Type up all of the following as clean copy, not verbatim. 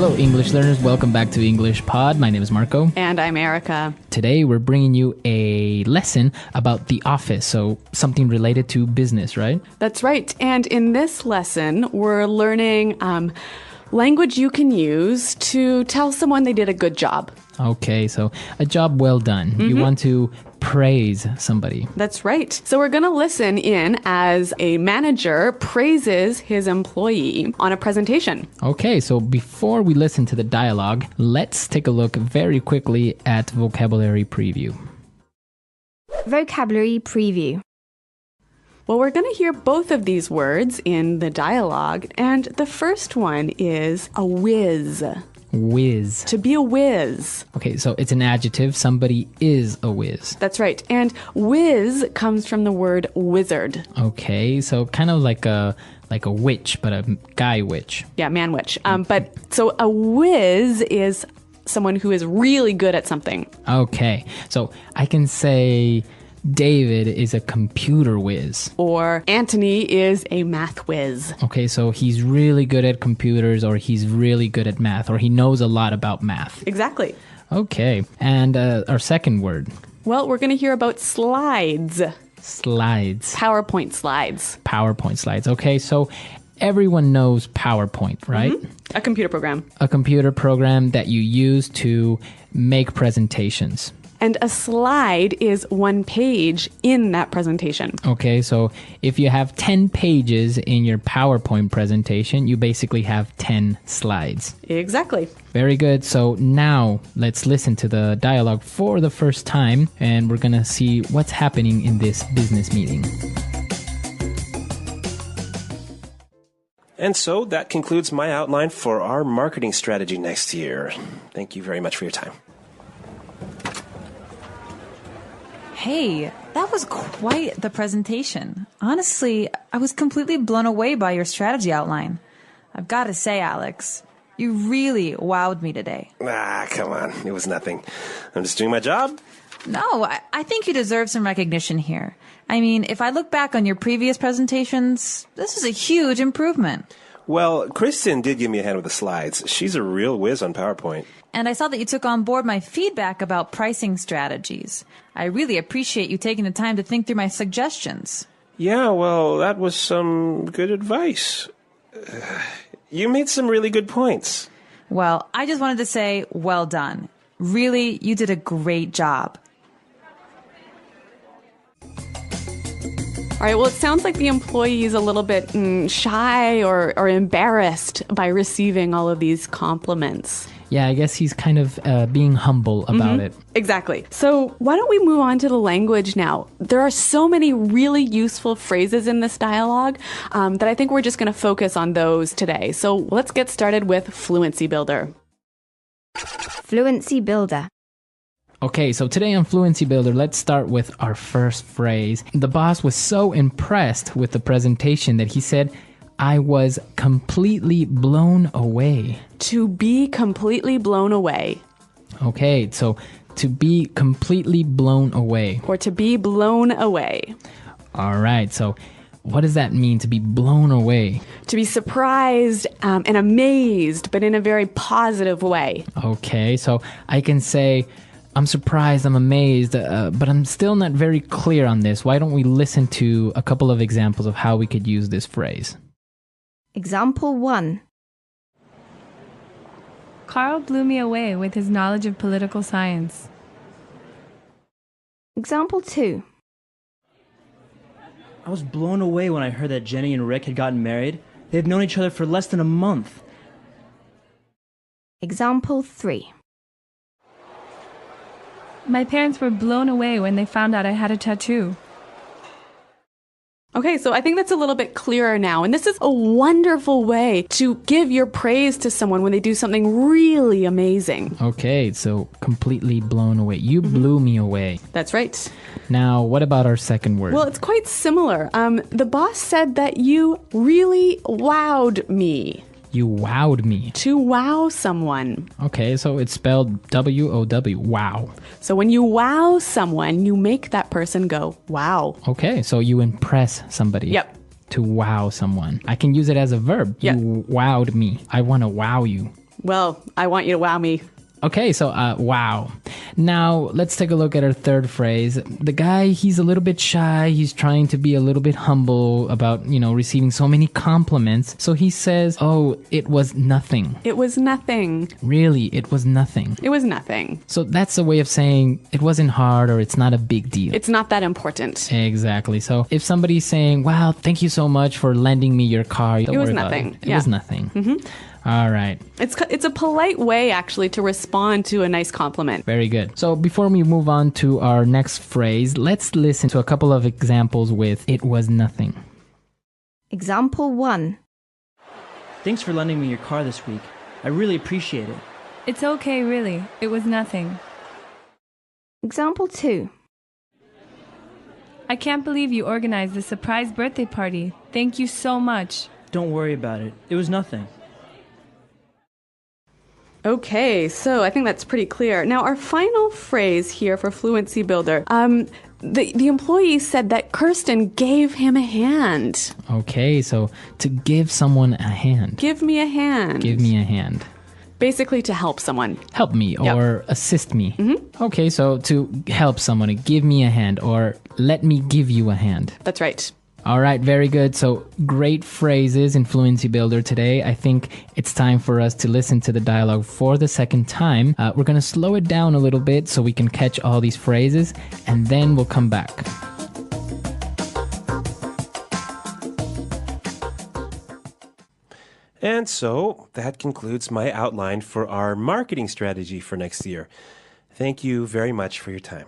Hello, English learners. Welcome back to English Pod. My name is Marco. And I'm Erica. Today, we're bringing you a lesson about the office, so something related to business, right? That's right. And in this lesson, we're learning language you can use to tell someone they did a good job. Okay, so a job well done. You want to praise somebody. That's right. So we're going to listen in as a manager praises his employee on a presentation. Okay, so before we listen to the dialogue, let's take a look very quickly at vocabulary preview. Vocabulary preview. Well, we're going to hear both of these words in the dialogue, and the first one is a whiz. Whiz. To be a whiz. Okay, so it's an adjective. Somebody is a whiz. That's right. And whiz comes from the word wizard. Okay, so kind of like a witch, but a guy witch. Yeah, man witch. But so a whiz is someone who is really good at something. Okay, so I can say David is a computer whiz. Or Anthony is a math whiz. Okay, so he's really good at computers, or he's really good at math, or he knows a lot about math. Exactly. Okay, and our second word. Well, we're going to hear about slides. Slides. PowerPoint slides. PowerPoint slides. Okay, so everyone knows PowerPoint, right? A computer program. A computer program that you use to make presentations. And a slide is one page in that presentation. Okay, so if you have 10 pages in your PowerPoint presentation, you basically have 10 slides. Exactly. Very good. So now let's listen to the dialogue for the first time, and we're going to see what's happening in this business meeting. And so that concludes my outline for our marketing strategy next year. Thank you very much for your time. Hey, that was quite the presentation. Honestly, I was completely blown away by your strategy outline. I've got to say, Alex, you really wowed me today. Come on. It was nothing. I'm just doing my job. No, I think you deserve some recognition here. I mean, if I look back on your previous presentations, this is a huge improvement. Well, Kristen did give me a hand with the slides. She's a real whiz on PowerPoint. And I saw that you took on board my feedback about pricing strategies. I really appreciate you taking the time to think through my suggestions. Yeah, well, that was some good advice. You made some really good points. Well, I just wanted to say, well done. Really, you did a great job. All right, well, it sounds like the employee is a little bit shy or embarrassed by receiving all of these compliments. Yeah, I guess he's kind of being humble about it. Exactly. So why don't we move on to the language now? There are so many really useful phrases in this dialogue that I think we're just going to focus on those today. So let's get started with Fluency Builder. Fluency builder. Okay, so today on Fluency Builder, let's start with our first phrase. The boss was so impressed with the presentation that he said, I was completely blown away. To be completely blown away. Okay, so to be completely blown away. Or to be blown away. All right, so what does that mean, to be blown away? To be surprised and amazed, but in a very positive way. Okay, so I can say, I'm surprised, I'm amazed, but I'm still not very clear on this. Why don't we listen to a couple of examples of how we could use this phrase? Example 1. Carl blew me away with his knowledge of political science. Example 2. I was blown away when I heard that Jenny and Rick had gotten married. They've known each other for less than a month. Example 3. My parents were blown away when they found out I had a tattoo. Okay, so I think that's a little bit clearer now. And this is a wonderful way to give your praise to someone when they do something really amazing. Okay, so completely blown away. You blew me away. That's right. Now, what about our second word? Well, it's quite similar. The boss said that you really wowed me. You wowed me. To wow someone. Okay, so it's spelled W-O-W, wow. So when you wow someone, you make that person go, wow. Okay, so you impress somebody. Yep. To wow someone. I can use it as a verb. Yep. You wowed me. I want to wow you. Well, I want you to wow me. Okay, so wow. Now let's take a look at our third phrase. The guy, he's a little bit shy. He's trying to be a little bit humble about, receiving so many compliments. So he says, oh, it was nothing. It was nothing. Really, it was nothing. It was nothing. So that's a way of saying it wasn't hard or it's not a big deal. It's not that important. Exactly. So if somebody's saying, wow, thank you so much for lending me your car. Don't It was worry about nothing. It was nothing. All right. It's a polite way, actually, to respond to a nice compliment. Very good. So before we move on to our next phrase, let's listen to a couple of examples with it was nothing. Example 1. Thanks for lending me your car this week. I really appreciate it. It's okay, really. It was nothing. Example 2. I can't believe you organized this surprise birthday party. Thank you so much. Don't worry about it. It was nothing. Okay, so I think that's pretty clear. Now, our final phrase here for Fluency Builder. The employee said that Kirsten gave him a hand. Okay, so to give someone a hand. Give me a hand. Give me a hand. Basically, to help someone. Help me or assist me. Okay, so to help someone, give me a hand or let me give you a hand. That's right. All right, very good. So great phrases in Fluency Builder today. I think it's time for us to listen to the dialogue for the second time. We're going to slow it down a little bit so we can catch all these phrases, and then we'll come back. And so that concludes my outline for our marketing strategy for next year. Thank you very much for your time.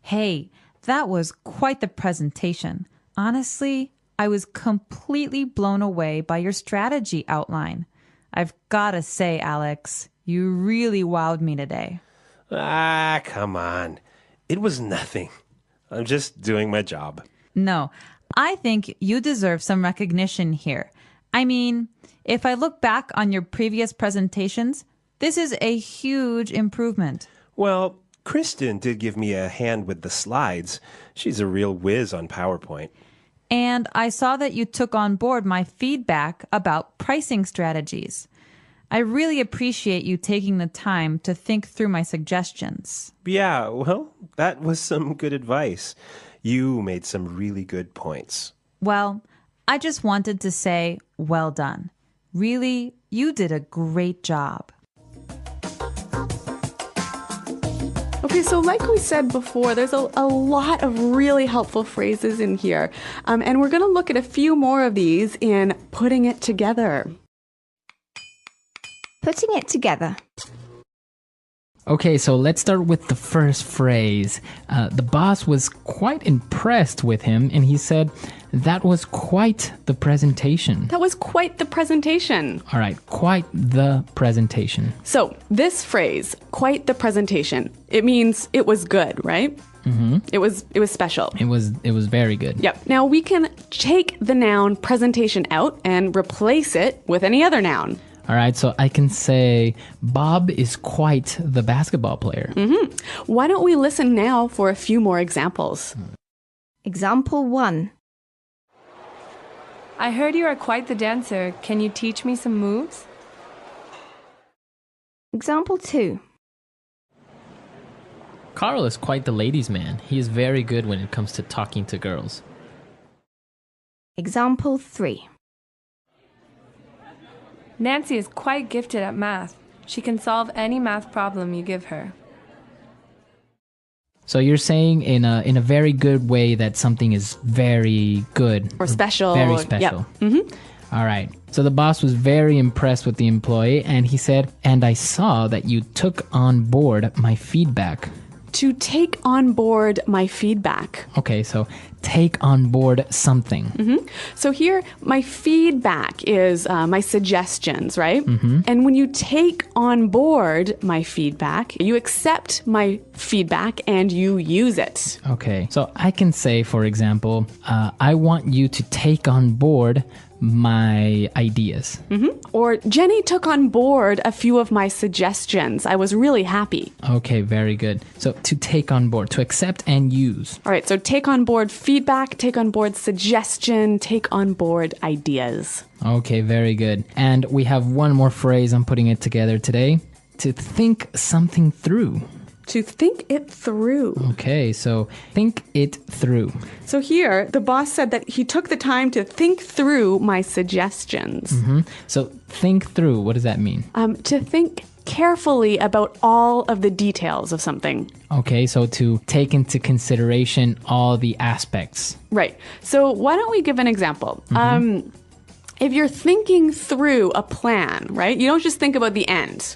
Hey, that was quite the presentation. Honestly, I was completely blown away by your strategy outline. I've got to say, Alex, you really wowed me today. Ah, come on. It was nothing. I'm just doing my job. No, I think you deserve some recognition here. I mean, if I look back on your previous presentations, this is a huge improvement. Well, Kristen did give me a hand with the slides. She's a real whiz on PowerPoint. And I saw that you took on board my feedback about pricing strategies. I really appreciate you taking the time to think through my suggestions. Yeah, well, that was some good advice. You made some really good points. Well, I just wanted to say, well done. Really, you did a great job. Okay, so like we said before, there's a lot of really helpful phrases in here. And we're going to look at a few more of these in putting it together. Putting it together. Okay, so let's start with the first phrase. The boss was quite impressed with him, and he said, that was quite the presentation. That was quite the presentation. All right, quite the presentation. So this phrase, quite the presentation, it means it was good, right? Mm-hmm. It was special. It was very good. Yep. Now we can take the noun presentation out and replace it with any other noun. All right, so I can say Bob is quite the basketball player. Mm-hmm. Why don't we listen now for a few more examples? Example 1. I heard you are quite the dancer. Can you teach me some moves? Example 2. Carl is quite the ladies' man. He is very good when it comes to talking to girls. Example 3. Nancy is quite gifted at math. She can solve any math problem you give her. So you're saying in a very good way that something is very good. Or special. Very special. Yep. Mm-hmm. All right. So the boss was very impressed with the employee, and he said, and I saw that you took on board my feedback. To take on board my feedback. Okay, so take on board something. Mm-hmm. So here, my feedback is my suggestions, right? Mm-hmm. And when you take on board my feedback, you accept my feedback and you use it. Okay, so I can say, for example, I want you to take on board my ideas. Or Jenny took on board a few of my suggestions. I was really happy. Okay, very good. So to take on board, to accept and use. All right, so take on board feedback, take on board suggestion, take on board ideas. Okay, very good. And we have one more phrase. I'm putting it together today. To think something through. To think it through. Okay, so think it through. So here, the boss said that he took the time to think through my suggestions. So think through, what does that mean? To think carefully about all of the details of something. Okay, so to take into consideration all the aspects. Right. So why don't we give an example? If you're thinking through a plan, right? You don't just think about the end,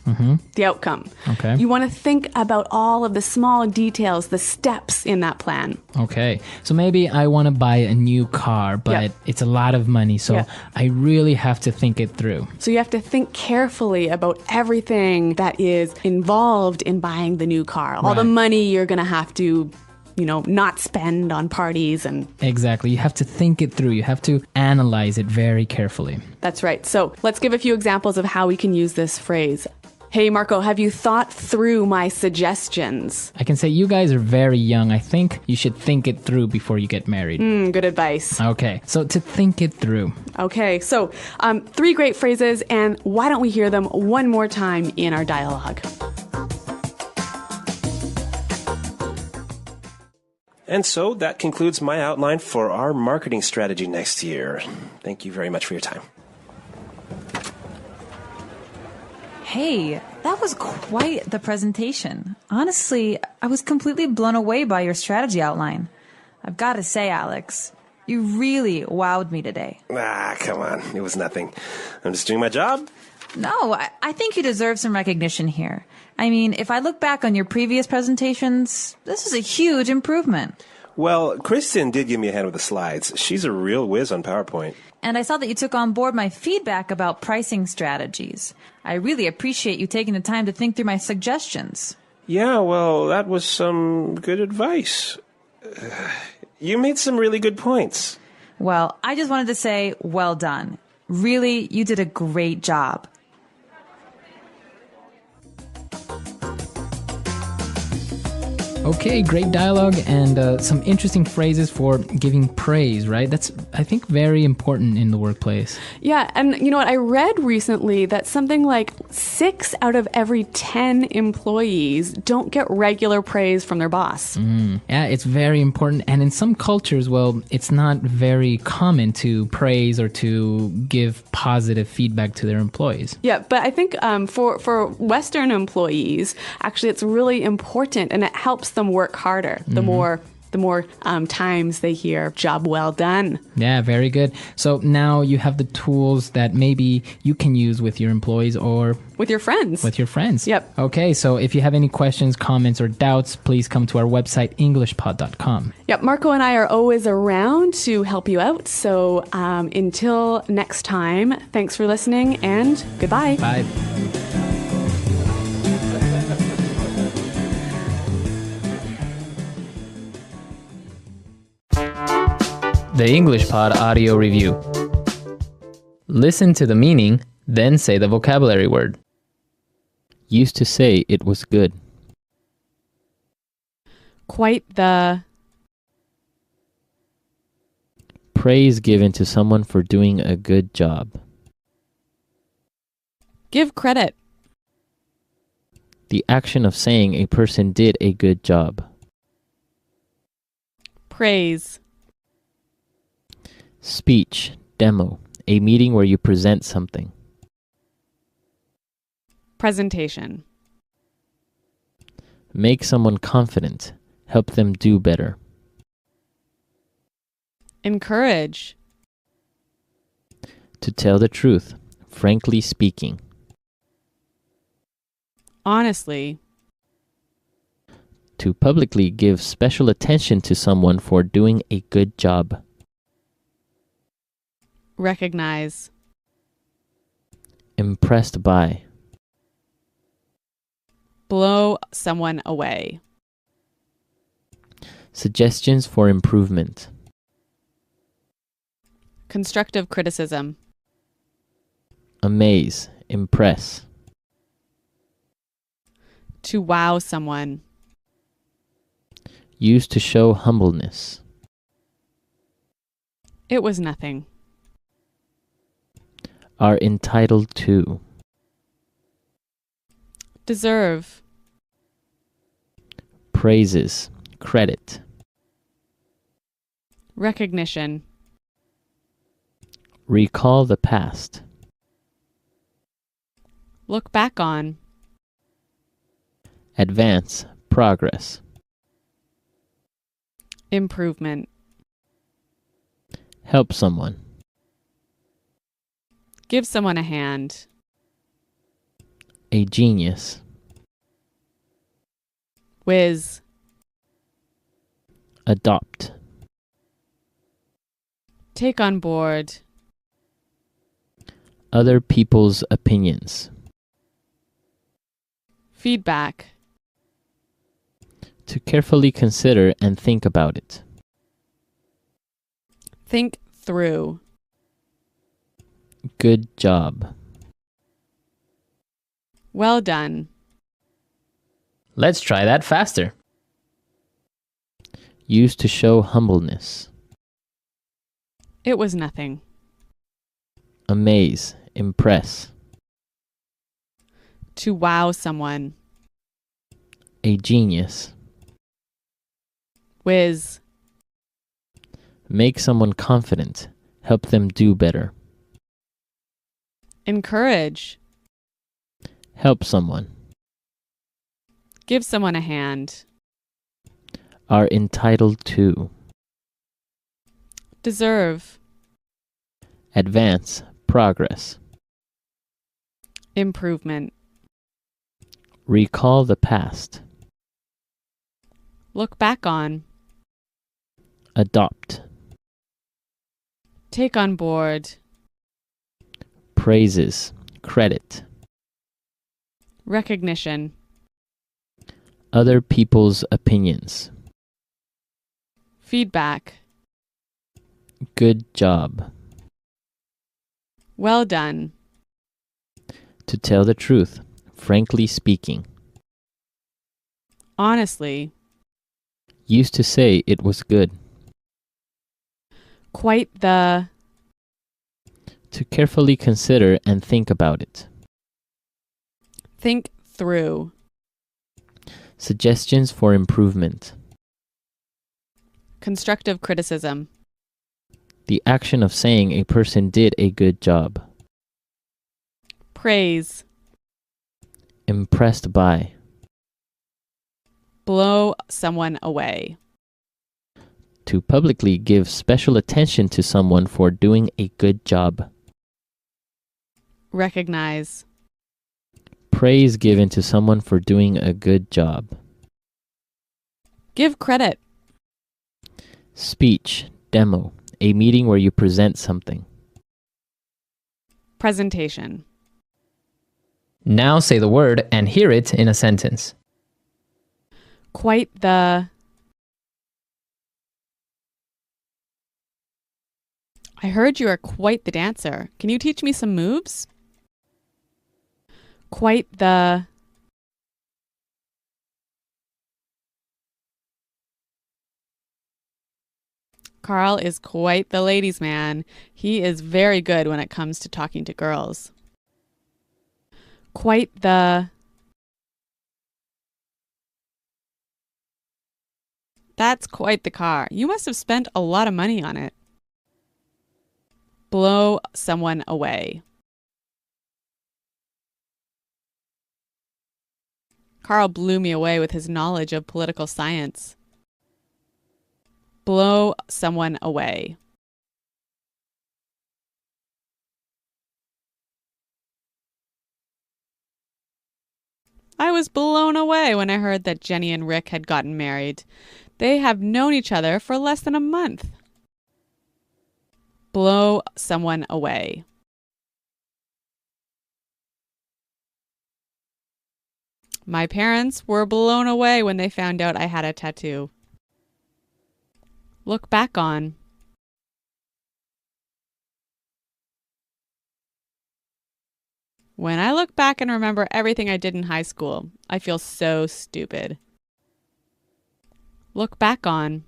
the outcome. Okay. You want to think about all of the small details, the steps in that plan. Okay, so maybe I want to buy a new car, but it's a lot of money, so I really have to think it through. So you have to think carefully about everything that is involved in buying the new car. All the money you're going to have to not spend on parties and... Exactly. You have to think it through. You have to analyze it very carefully. That's right. So let's give a few examples of how we can use this phrase. Hey, Marco, have you thought through my suggestions? I can say you guys are very young. I think you should think it through before you get married. Good advice. Okay, so to think it through. Okay, so 3 great phrases, and why don't we hear them one more time in our dialogue? And so that concludes my outline for our marketing strategy next year. Thank you very much for your time. Hey, that was quite the presentation. Honestly, I was completely blown away by your strategy outline. I've got to say, Alex, you really wowed me today. Come on. It was nothing. I'm just doing my job. No, I think you deserve some recognition here. I mean, if I look back on your previous presentations, this is a huge improvement. Well, Kristen did give me a hand with the slides. She's a real whiz on PowerPoint. And I saw that you took on board my feedback about pricing strategies. I really appreciate you taking the time to think through my suggestions. Yeah, well, that was some good advice. You made some really good points. Well, I just wanted to say, well done. Really, you did a great job. Okay, great dialogue and some interesting phrases for giving praise, right? That's, I think, very important in the workplace. Yeah, and you know what? I read recently that something like 6 out of every 10 employees don't get regular praise from their boss. Yeah, it's very important. And in some cultures, well, it's not very common to praise or to give positive feedback to their employees. Yeah, but I think for Western employees, actually, it's really important, and it helps them work harder. The more times they hear "job well done." Yeah, very good. So now you have the tools that maybe you can use with your employees or with your friends. Yep. Okay, so if you have any questions, comments, or doubts, please come to our website, englishpod.com. Yep, Marco and I are always around to help you out. So until next time, thanks for listening and goodbye. Bye. The English Pod Audio Review. Listen to the meaning, then say the vocabulary word. Used to say it was good. Quite the... Praise given to someone for doing a good job. Give credit. The action of saying a person did a good job. Praise. Speech, demo, a meeting where you present something. Presentation. Make someone confident, help them do better. Encourage. To tell the truth, frankly speaking. Honestly. To publicly give special attention to someone for doing a good job. Recognize. Impressed by. Blow someone away. Suggestions for improvement. Constructive criticism. Amaze, impress. To wow someone. Used to show humbleness. It was nothing. Are entitled to. Deserve. Praises, credit. Recognition. Recall the past. Look back on. Advance, progress. Improvement. Help someone. Give someone a hand. A genius. Whiz. Adopt. Take on board. Other people's opinions. Feedback. To carefully consider and think about it. Think through. Good job. Well done. Let's try that faster. Used to show humbleness. It was nothing. Amaze, impress. To wow someone. A genius. Whiz. Make someone confident. Help them do better. Encourage. Help someone. Give someone a hand. Are entitled to. Deserve. Advance, progress. Improvement. Recall the past. Look back on. Adopt. Take on board. Praises, credit. Recognition. Other people's opinions. Feedback. Good job. Well done. To tell the truth, frankly speaking. Honestly. Used to say it was good. Quite the. To carefully consider and think about it. Think through. Suggestions for improvement. Constructive criticism. The action of saying a person did a good job. Praise. Impressed by. Blow someone away. To publicly give special attention to someone for doing a good job. Recognize. Praise given to someone for doing a good job. Give credit. Speech, demo, a meeting where you present something. Presentation. Now say the word and hear it in a sentence. Quite the. I heard you are quite the dancer. Can you teach me some moves? Quite the. Carl is quite the ladies' man. He is very good when it comes to talking to girls. Quite the. That's quite the car. You must have spent a lot of money on it. Blow someone away. Carl blew me away with his knowledge of political science. Blow someone away. I was blown away when I heard that Jenny and Rick had gotten married. They have known each other for less than a month. Blow someone away. My parents were blown away when they found out I had a tattoo. Look back on. When I look back and remember everything I did in high school, I feel so stupid. Look back on.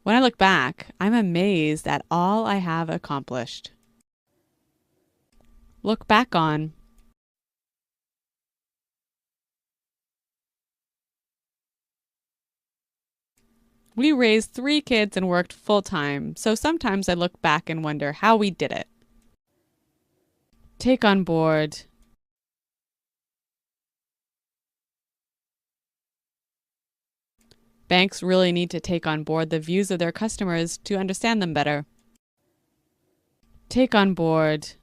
When I look back, I'm amazed at all I have accomplished. Look back on. We raised 3 kids and worked full-time, so sometimes I look back and wonder how we did it. Take on board. Banks really need to take on board the views of their customers to understand them better. Take on board.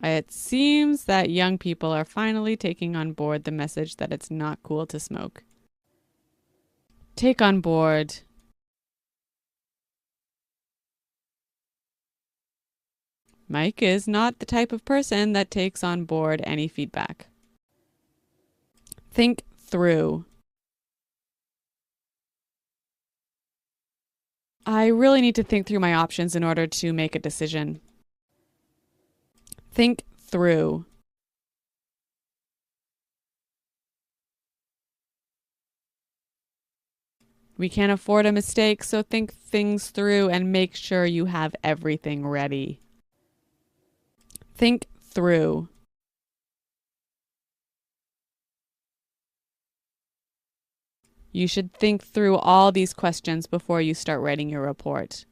It seems that young people are finally taking on board the message that it's not cool to smoke. Take on board. Mike is not the type of person that takes on board any feedback. Think through. I really need to think through my options in order to make a decision. Think through. We can't afford a mistake, so think things through and make sure you have everything ready. Think through. You should think through all these questions before you start writing your report.